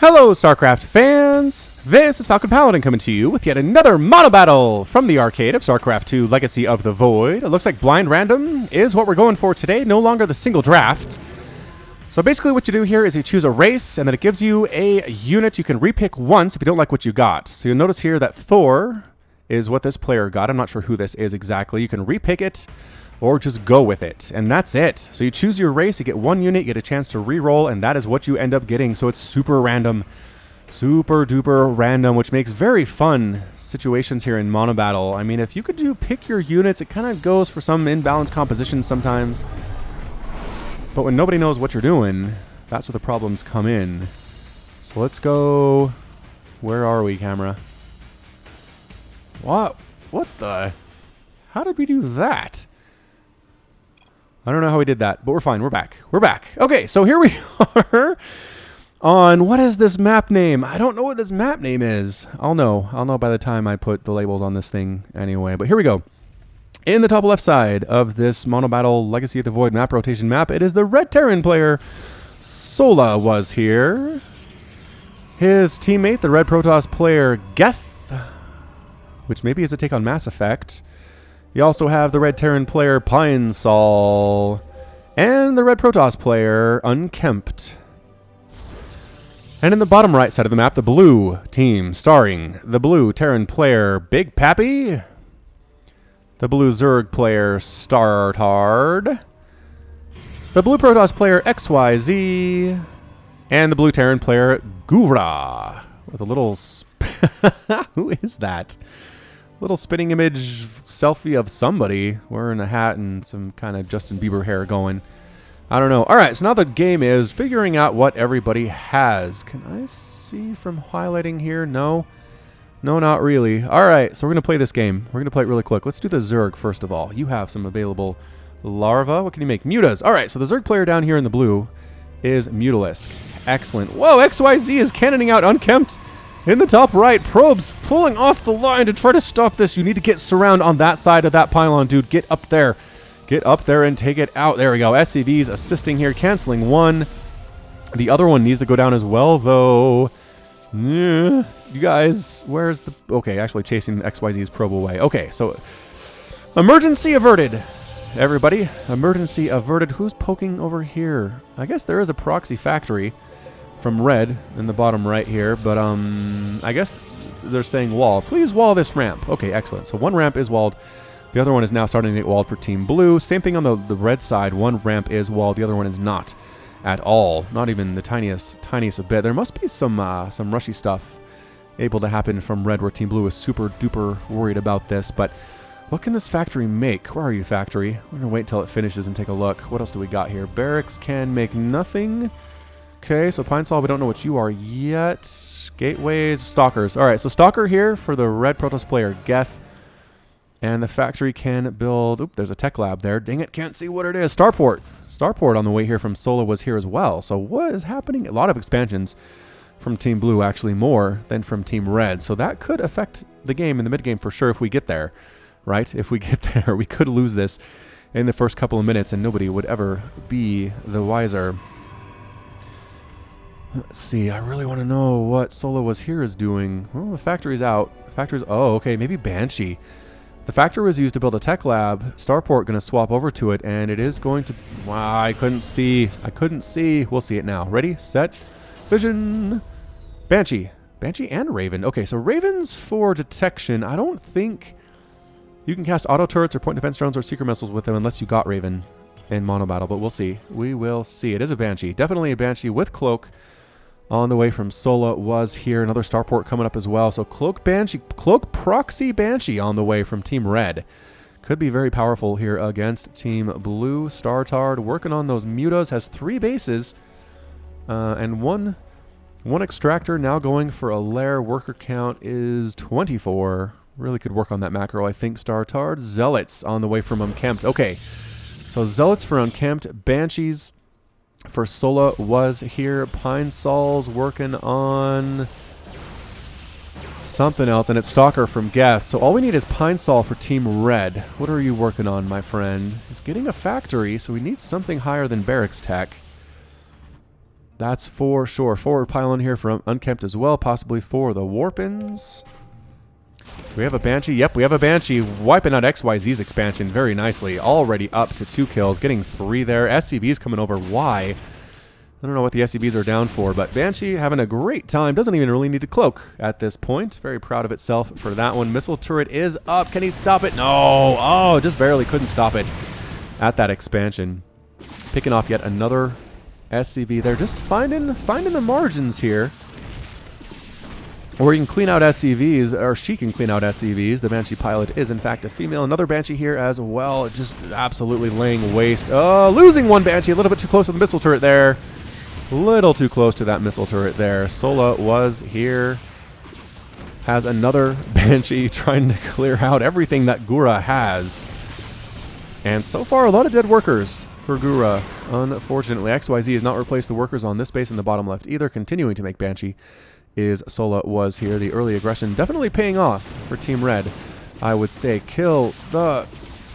Hello, StarCraft fans! This is Falcon Paladin coming to you with yet another Monobattle from the arcade of StarCraft 2 Legacy of the Void. It looks like blind random is what we're going for today, no longer the single draft. So basically what you do here is you choose a race, and then it gives you a unit you can repick once if you don't like what you got. So you'll notice here that Thor is what this player got. I'm not sure who this is exactly. You can repick it or just go with it, and that's it. So you choose your race, you get one unit, you get a chance to re-roll, and that is what you end up getting. So it's super random, super duper random, which makes very fun situations here in Monobattle. I mean, if you could do pick your units, it kind of goes for some imbalanced compositions sometimes. But when nobody knows what you're doing, that's where the problems come in. So let's go... Where are we, camera? What? What the... How did we do that? I don't know how we did that, but we're fine. We're back. We're back. Okay, so here we are on, what is this map name? I don't know what this map name is. I'll know. I'll know by the time I put the labels on this thing anyway. But here we go. In the top left side of this Monobattle Legacy of the Void map rotation map, it is the Red Terran player. Sola was here. His teammate, the Red Protoss player, Geth, which maybe is a take on Mass Effect. You also have the Red Terran player, Pine Sol, and the Red Protoss player, Unkempt. And in the bottom right side of the map, the blue team, starring the blue Terran player, Big Pappy, the blue Zerg player, Startard, the blue Protoss player, XYZ, and the blue Terran player, Gura, with a little... Who is that? Little spinning image selfie of somebody wearing a hat and some kind of Justin Bieber hair going. I don't know. All right, so now the game is figuring out what everybody has. Can I see from highlighting here? No. No, not really. All right, so we're going to play this game. We're going to play it really quick. Let's do the Zerg first of all. You have some available larvae. What can you make? Mutas. All right, so the Zerg player down here in the blue is Mutalisk. Excellent. Whoa, XYZ is cannoning out Unkempt. In the top right, Probes pulling off the line to try to stop this. You need to get surround on that side of that pylon, dude. Get up there. Get up there and take it out. There we go. SCV's assisting here, canceling one. The other one needs to go down as well, though. You guys, where's the... Okay, actually chasing XYZ's probe away. Okay, so... Emergency averted. Everybody, emergency averted. Who's poking over here? I guess there is a proxy factory from red in the bottom right here, but I guess they're saying wall. Please wall this ramp. Okay, excellent. So one ramp is walled. The other one is now starting to get walled for Team Blue. Same thing on the red side. One ramp is walled. The other one is not at all. Not even the tiniest bit. There must be some rushy stuff able to happen from red where Team Blue is super duper worried about this. But what can this factory make? Where are you, factory? We're going to wait until it finishes and take a look. What else do we got here? Barracks can make nothing. Okay, so Pine Sol, we don't know what you are yet. Gateways, Stalkers. All right, so Stalker here for the Red Protoss player, Geth. And the factory can build... Oop, there's a tech lab there. Dang it, can't see what it is. Starport. Starport on the way here from Sola was here as well. So what is happening? A lot of expansions from Team Blue, actually more than from Team Red. So that could affect the game in the mid-game for sure if we get there, right? If we get there, we could lose this in the first couple of minutes and nobody would ever be the wiser. Let's see, I really want to know what Sola was here is doing. Well, the factory's out. The factory's... Oh, okay, maybe Banshee. The factory was used to build a tech lab. Starport going to swap over to it, and it is going to... Wow, I couldn't see. I couldn't see. We'll see it now. Ready, set, vision. Banshee. Banshee and Raven. Okay, so Raven's for detection. I don't think you can cast auto turrets or point defense drones or secret missiles with them unless you got Raven in Monobattle, but we'll see. We will see. It is a Banshee. Definitely a Banshee with Cloak. On the way from Sola was here. Another Starport coming up as well. So Cloak Banshee, Cloak Proxy Banshee on the way from Team Red. Could be very powerful here against Team Blue. Startard working on those mutas. Has 3 bases. And one extractor now going for a lair. Worker count is 24. Really could work on that macro, I think. Startard. Zealots on the way from Unkempt. Okay. So Zealots for Unkempt. Banshees for Sola was here. Pine Sol's working on something else, and it's Stalker from Geth. So all we need is Pine Sol for Team Red. What are you working on, my friend? He's getting a factory, so we need something higher than Barracks Tech. That's for sure. Forward pylon here from Unkempt as well, possibly for the Warpins. We have a Banshee. Yep, we have a Banshee wiping out XYZ's expansion very nicely. Already up to 2 kills, getting 3 there. SCV's coming over. Why? I don't know what the SCVs are down for, but Banshee having a great time. Doesn't even really need to cloak at this point. Very proud of itself for that one. Missile turret is up. Can he stop it? No. Oh, just barely couldn't stop it at that expansion. Picking off yet another SCV. They're just finding the margins here. Or you can clean out SCVs, or she can clean out SCVs. The Banshee pilot is, in fact, a female. Another Banshee here as well. Just absolutely laying waste. Oh, losing one Banshee. A little bit too close to the missile turret there. A little too close to that missile turret there. Sola was here. Has another Banshee trying to clear out everything that Gura has. And so far, a lot of dead workers for Gura. Unfortunately, XYZ has not replaced the workers on this base in the bottom left either. Continuing to make Banshee is Sola was here. The early aggression definitely paying off for Team Red. I would say kill the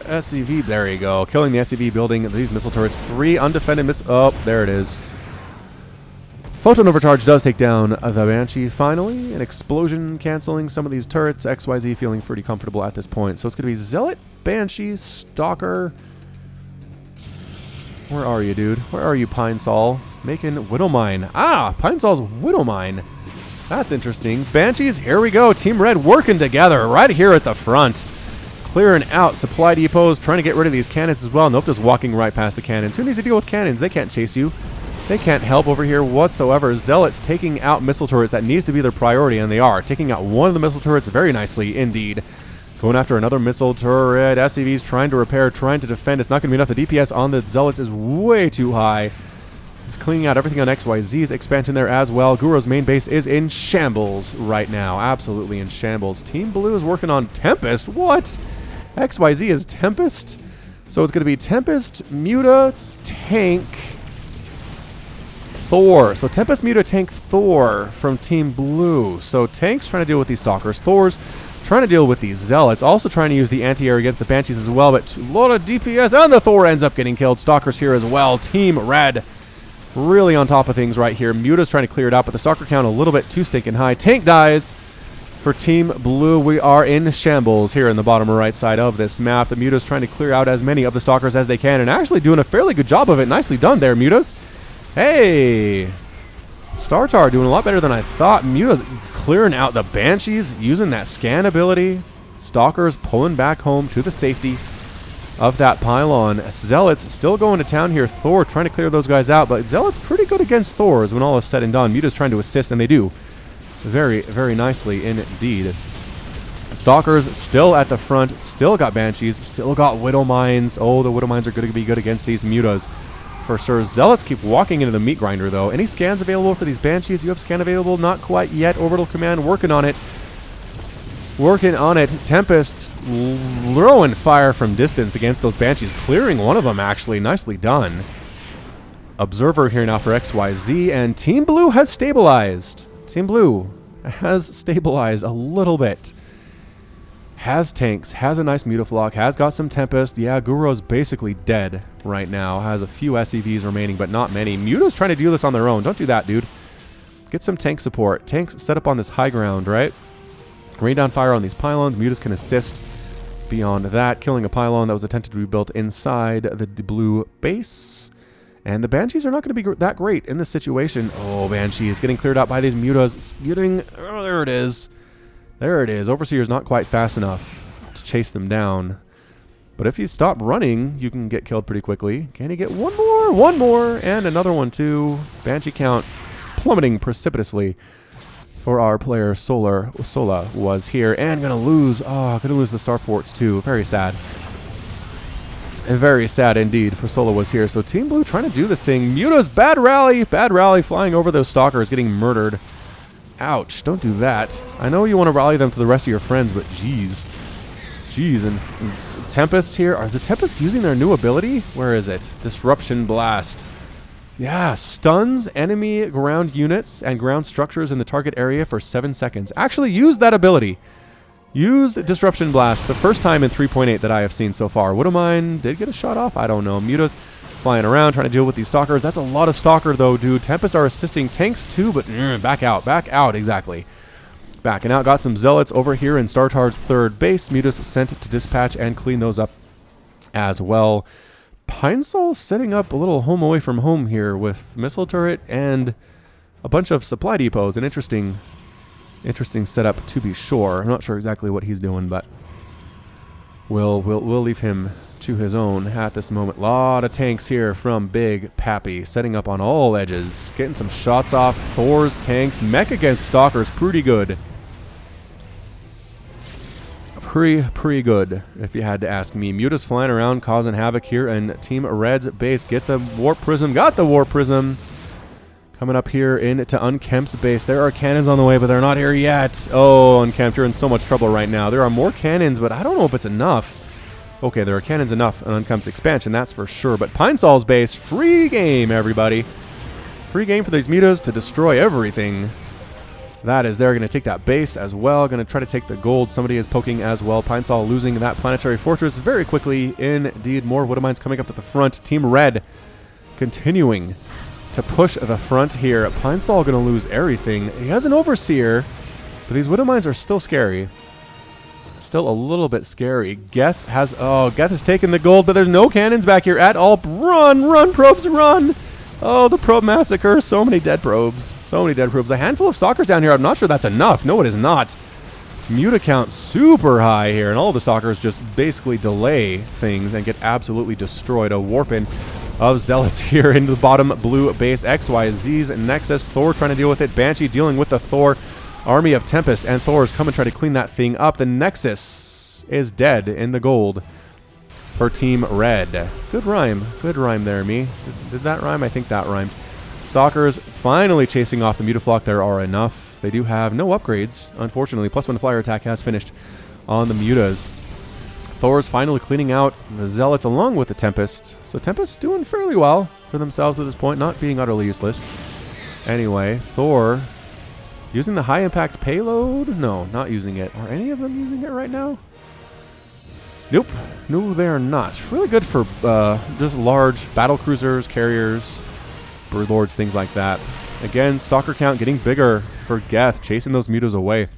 SCV. There you go. Killing the SCV building these missile turrets. 3 undefended missiles. Oh, there it is. Photon Overcharge does take down the Banshee finally. An explosion canceling some of these turrets. XYZ feeling pretty comfortable at this point. So it's going to be Zealot, Banshee, Stalker. Where are you, dude? Where are you, Pine Sol? Making Widowmine. Ah, Pine Sol's Widowmine. That's interesting. Banshees, here we go. Team Red working together right here at the front. Clearing out supply depots, trying to get rid of these cannons as well. Nope, just walking right past the cannons. Who needs to deal with cannons? They can't chase you. They can't help over here whatsoever. Zealots taking out missile turrets. That needs to be their priority, and they are. Taking out one of the missile turrets very nicely indeed. Going after another missile turret. SCV's trying to repair, trying to defend. It's not going to be enough. The DPS on the Zealots is way too high. He's cleaning out everything on XYZ's expansion there as well. Guro's main base is in shambles right now. Absolutely in shambles. Team Blue is working on Tempest. What? XYZ is Tempest? So it's going to be Tempest, Muta, Tank, Thor. So Tempest, Muta, Tank, Thor from Team Blue. So Tank's trying to deal with these Stalkers. Thor's trying to deal with these Zealots. Also trying to use the anti-air against the Banshees as well. But a lot of DPS, and the Thor ends up getting killed. Stalkers here as well. Team Red really on top of things right here. Muta's trying to clear it out, but the Stalker count a little bit too stinking high. Tank dies for Team Blue. We are in shambles here in the bottom right side of this map. The Muta's trying to clear out as many of the Stalkers as they can, and actually doing a fairly good job of it. Nicely done there, Mutas. Hey! Startar doing a lot better than I thought. Muta's clearing out the Banshees, using that scan ability. Stalkers pulling back home to the safety of that pylon. Zealots still going to town here. Thor trying to clear those guys out, but Zealots pretty good against Thors when all is said and done. Muta's trying to assist, and they do very, very nicely indeed. Stalkers still at the front, still got Banshees, still got Widow Mines. Oh, the Widow Mines are going to be good against these Mutas for sure. Zealots keep walking into the meat grinder though. Any scans available for these Banshees? You have scan available? Not quite yet. Orbital Command working on it. Working on it. Tempest throwing fire from distance against those Banshees. Clearing one of them, actually. Nicely done. Observer here now for XYZ. And Team Blue has stabilized. Team Blue has stabilized a little bit. Has tanks. Has a nice Mutaflock. Has got some Tempest. Yeah, Guro's basically dead right now. Has a few SCVs remaining, but not many. Muta's trying to do this on their own. Don't do that, dude. Get some tank support. Tanks set up on this high ground, right? Rain down fire on these pylons. Mutas can assist beyond that, killing a pylon that was attempted to be built inside the blue base. And the Banshees are not going to be that great in this situation. Oh, Banshee is getting cleared out by these Mutas. Oh, there it is. There it is. Overseer's not quite fast enough to chase them down. But if you stop running, you can get killed pretty quickly. Can he get one more? One more, and another one too. Banshee count plummeting precipitously for our player. Sola was here, and gonna lose the starports too. Very sad. Very sad indeed for Sola was here. So Team Blue trying to do this thing. Muta's bad rally flying over those Stalkers, getting murdered. Ouch, don't do that. I know you want to rally them to the rest of your friends, but jeez. Jeez, and Tempest here. Is the Tempest using their new ability? Where is it? Disruption Blast. Yeah, stuns enemy ground units and ground structures in the target area for 7 seconds. Actually used that ability. Used Disruption Blast the first time in 3.8 that I have seen so far. Widowmine did get a shot off. I don't know. Muta's flying around, trying to deal with these Stalkers. That's a lot of Stalker, though, dude. Tempest are assisting tanks, too, but back out, exactly. Backing out. Got some Zealots over here in StarTard's third base. Mutas sent to dispatch and clean those up as well. Pinesol setting up a little home away from home here with missile turret and a bunch of supply depots. An interesting setup, to be sure. I'm not sure exactly what he's doing, but we'll leave him to his own at this moment. A lot of tanks here from Big Pappy, setting up on all edges, getting some shots off. Thor's tanks, mech against Stalkers, pretty good. Pretty good, if you had to ask me. Mutas flying around, causing havoc here, and Team Red's base. Get the Warp Prism, got the Warp Prism. Coming up here into Unkemp's base. There are cannons on the way, but they're not here yet. Oh, Unkempt, you're in so much trouble right now. There are more cannons, but I don't know if it's enough. Okay, there are cannons enough on Unkemp's expansion, that's for sure. But Pinesol's base, free game, everybody. Free game for these mutas to destroy everything. That is, they're going to take that base as well. Going to try to take the gold. Somebody is poking as well. Pinesol losing that planetary fortress very quickly. Indeed, more Widow Mines coming up to the front. Team Red continuing to push the front here. Pinesol going to lose everything. He has an Overseer, but these Widow Mines are still scary. Still a little bit scary. Geth has taken the gold, but there's no cannons back here at all. Run, probes, run! Oh, the probe massacre. So many dead probes. So many dead probes. A handful of Stalkers down here. I'm not sure that's enough. No, it is not. Muta count super high here, and all the Stalkers just basically delay things and get absolutely destroyed. A warp-in of Zealots here into the bottom blue base. XYZ's Nexus. Thor trying to deal with it. Banshee dealing with the Thor. Army of Tempest, and Thor's come and try to clean that thing up. The Nexus is dead in the gold for Team Red. Good rhyme there, me. Did that rhyme? I think that rhymed. Stalkers finally chasing off the Mutaflock. There are enough. They do have no upgrades, unfortunately. +1 flyer attack has finished on the Mutas. Thor's finally cleaning out the Zealots along with the Tempest. So Tempest doing fairly well for themselves at this point, not being utterly useless. Anyway, Thor using the high impact payload? No, not using it. Are any of them using it right now? Nope. No, they are not. Really good for just large battle cruisers, carriers, bird lords, things like that. Again, Stalker count getting bigger for Geth, chasing those mutas away.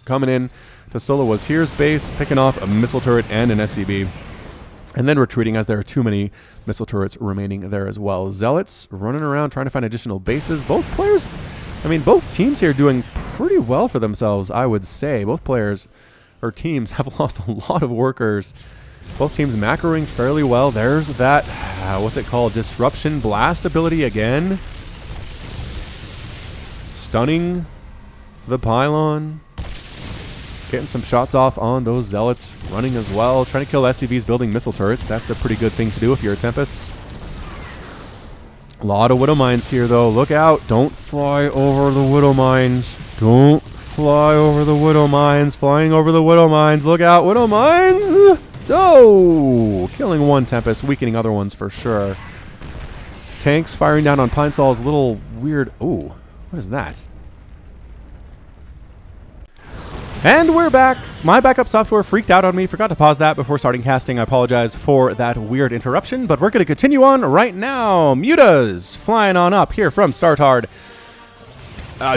Coming in to Solo was here's base, picking off a missile turret and an SCB. And then retreating as there are too many missile turrets remaining there as well. Zealots running around trying to find additional bases. Both teams here doing pretty well for themselves, I would say. Both players or teams have lost a lot of workers. Both teams macroing fairly well. There's that, what's it called? Disruption Blast ability again. Stunning the pylon. Getting some shots off on those Zealots running as well. Trying to kill SCVs building missile turrets. That's a pretty good thing to do if you're a Tempest. A lot of Widow Mines here, though. Look out. Don't fly over the Widow Mines. Don't fly over the Widow Mines. Flying over the Widow Mines. Look out, Widow Mines. Oh! Killing one Tempest, weakening other ones for sure. Tanks firing down on Pinesol's little weird... Ooh, what is that? And we're back. My backup software freaked out on me. Forgot to pause that before starting casting. I apologize for that weird interruption, but we're going to continue on right now. Mutas flying on up here from StarTard.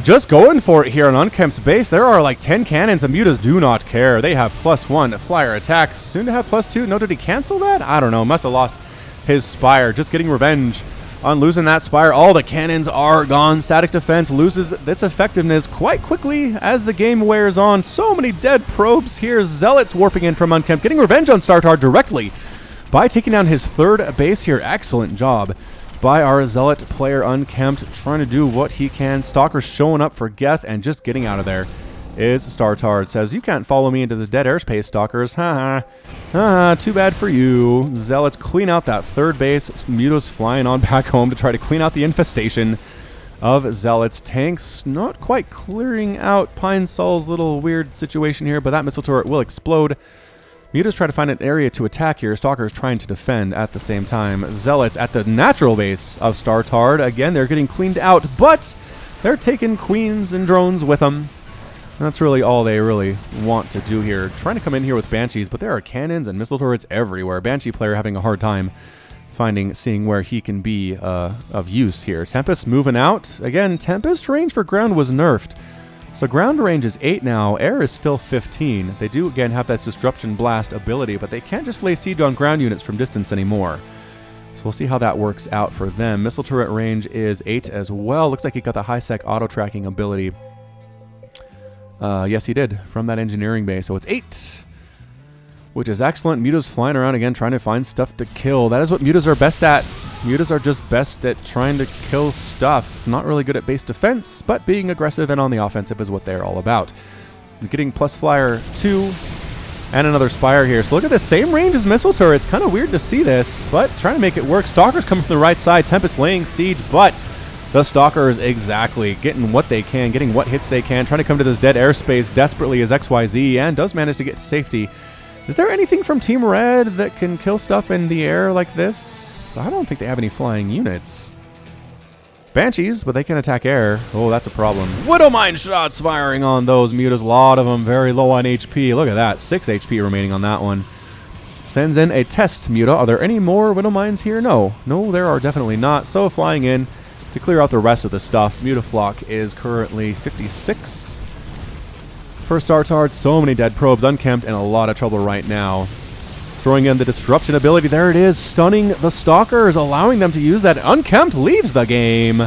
Just going for it here on Unkemp's base. There are like 10 cannons. The Mutas do not care. They have +1 flyer attacks. Soon to have +2. No, did he cancel that? I don't know. Must have lost his Spire. Just getting revenge on losing that Spire. All the cannons are gone. Static defense loses its effectiveness quite quickly as the game wears on. So many dead probes here. Zealots warping in from Unkempt, getting revenge on StarTard directly by taking down his third base here. Excellent job by our Zealot player Unkempt, trying to do what he can. Stalker showing up for Geth and just getting out of there is StarTard. Says, you can't follow me into the dead airspace, Stalkers. Ha ha. Too bad for you. Zealots clean out that third base. Mutos flying on back home to try to clean out the infestation of Zealots. Tanks not quite clearing out Pinesol's little weird situation here, but that missile turret will explode. Mutas try to find an area to attack here. Stalkers trying to defend at the same time. Zealots at the natural base of StarTard. Again, they're getting cleaned out, but they're taking queens and drones with them. That's really all they really want to do here. Trying to come in here with Banshees, but there are cannons and missile turrets everywhere. Banshee player having a hard time seeing where he can be of use here. Tempest moving out. Again, Tempest range for ground was nerfed. So ground range is 8 now. Air is still 15. They do, again, have that Disruption Blast ability, but they can't just lay siege on ground units from distance anymore. So we'll see how that works out for them. Missile turret range is 8 as well. Looks like he got the high-sec auto-tracking ability. Yes, he did, from that engineering base. So it's 8, which is excellent. Mutas flying around again, trying to find stuff to kill. That is what Mutas are best at. Mutas are just best at trying to kill stuff. Not really good at base defense, but being aggressive and on the offensive is what they're all about. And getting plus flyer 2 and another Spire here. So look at the same range as missile turrets. Kind of weird to see this, but trying to make it work. Stalkers coming from the right side. Tempest laying siege, but the Stalkers exactly getting what they can, getting what hits they can, trying to come to this dead airspace desperately as XYZ, and does manage to get to safety. Is there anything from Team Red that can kill stuff in the air like this? I don't think they have any flying units. Banshees, but they can attack air. Oh, that's a problem. Widowmine shots firing on those Mutas. A lot of them very low on HP. Look at that. 6 HP remaining on that one. Sends in a test Muta. Are there any more Widowmines here? No. No, there are definitely not. So flying in to clear out the rest of the stuff. Mutaflock is currently 56. First Startard, so many dead probes. Unkempt in a lot of trouble right now. Throwing in the disruption ability. There it is. Stunning the Stalkers, allowing them to use that. Unkempt leaves the game.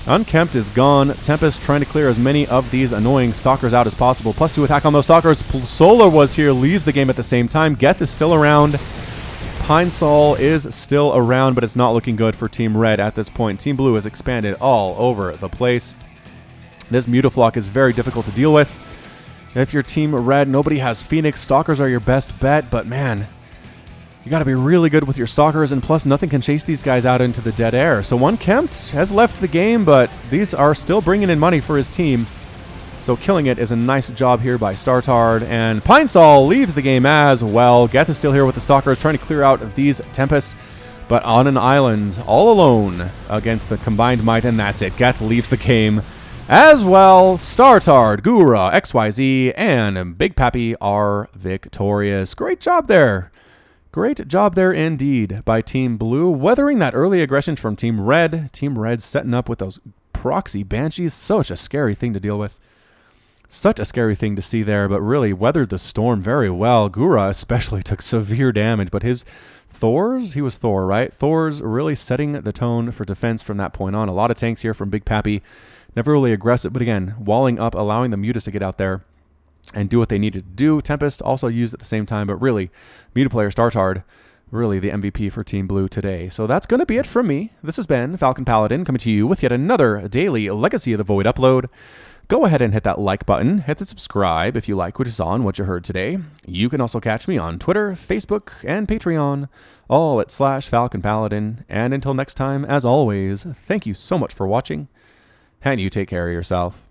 Unkempt is gone. Tempest trying to clear as many of these annoying Stalkers out as possible. +2 attack on those Stalkers. Solar was here, leaves the game at the same time. Geth is still around. Pine Sol is still around, but it's not looking good for Team Red at this point. Team Blue has expanded all over the place. This Mutaflock is very difficult to deal with. If you're Team Red, nobody has Phoenix. Stalkers are your best bet, but man, you got to be really good with your Stalkers, and plus nothing can chase these guys out into the dead air. So Unkempt has left the game, but these are still bringing in money for his team. So killing it is a nice job here by Startard, and Pine Sol leaves the game as well. Geth is still here with the Stalkers, trying to clear out these Tempest, but on an island, all alone against the combined might, and that's it. Geth leaves the game as well. Startard, Gura, XYZ, and Big Pappy are victorious. Great job there. Great job there indeed by Team Blue, weathering that early aggression from Team Red. Team Red setting up with those proxy Banshees. Such a scary thing to deal with. Such a scary thing to see there, but really weathered the storm very well. Gura especially took severe damage, but his Thors, he was Thor, right? Thors really setting the tone for defense from that point on. A lot of tanks here from Big Pappy. Never really aggressive, but again, walling up, allowing the Mutas to get out there and do what they needed to do. Tempest also used at the same time, but really, Muta player Startard, really the MVP for Team Blue today. So that's going to be it from me. This has been Falcon Paladin coming to you with yet another daily Legacy of the Void upload. Go ahead and hit that like button, hit the subscribe if you like what you saw and what you heard today. You can also catch me on Twitter, Facebook, and Patreon, all at /Falcon Paladin. And until next time, as always, thank you so much for watching. And you take care of yourself.